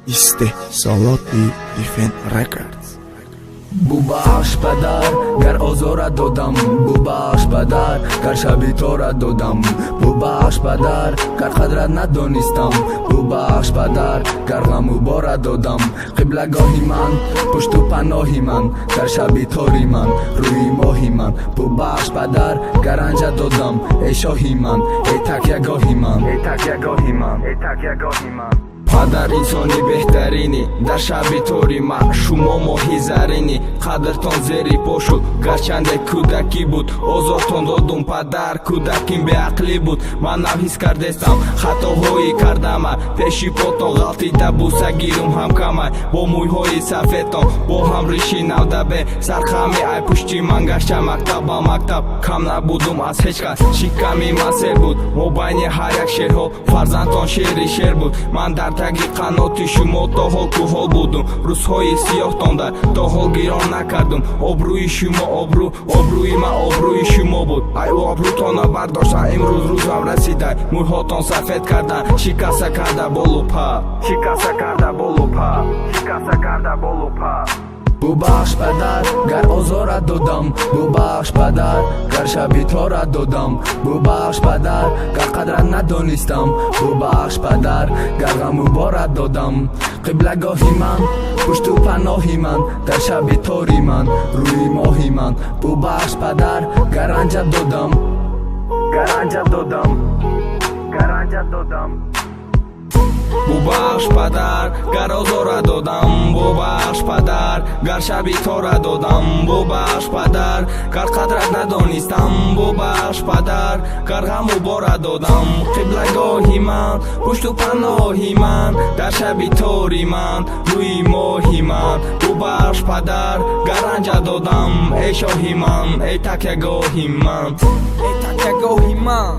استحصالاتی دیفن رکردز. ببخش پدر گر آزارت دادم، ببخش پدر گر شب تو را دادم، ببخش پدر گر قدرت ندانستم، ببخش پدر گر غم و بارت دادم. قبلگاهی من، پشت و پناهی من، در شب تاری من، روی ماهی من. ببخش پدر گر رنج دادم، ای شاهی من، ای تکیه‌گاهی من، ای تکیه‌گاهی من، ای تکیه‌گاهی من. падар инсони беҳтарини дар шаби тори ма шумо моҳи зарини қадртон зери по шуд гарчанде кӯдакӣ буд озортон додум падар кӯдаким беақлӣ буд ман навҳис кардестам хатоҳои кардама пеши потон ғалтида бусагирум ҳамкамай бо мӯйҳои сафедтон бо ҳам риши навдабе сархами ай пушти ман гашта мактаб ба мактаб кам набудум аз ҳеҷ кас шиками ман сер буд мобайни ҳар як шерҳо фарзандтон шери шер буд ман дар таги қаноти шумо то ҳол кӯҳол будум рӯзҳои сиёҳтонда то ҳол гирон накардум обрӯи шумо обрӯ обрӯи ман обрӯи шумо буд ай обрӯтона бардоштан имрӯз рӯзам расидай мӯйҳотон сафед кардан шикаста карда болупа шикаста карда болупа шикаста карда болупа. ببخش پدر گر آزارت دادم، ببخش پدر گر شب تو را دادم، ببخش پدر گر قدرت ندانستم، ببخش پدر گر غم و بارت دادم. قبلگاهی من، پشت و پناهی من، در شب تاری من، روی ماهی من. ببخش پدر گر رنجت دادم، گر رنجت دادم، گر رنجت دادم. ببخش پدر گر آزارت دادم، ببخش پدر گر شبی تو را دادم، ببخش پدر گر قدرت ندانستم، ببخش پدر گر غم و بارت دادم. قبلگاهی من، پشت و پناهی من، در شبی تاری من، روی ماهی من. ببخش پدر گر رنجت دادم، ای شاهی من، ای تکیه‌گاهی من، ای تکیه‌گاهی من.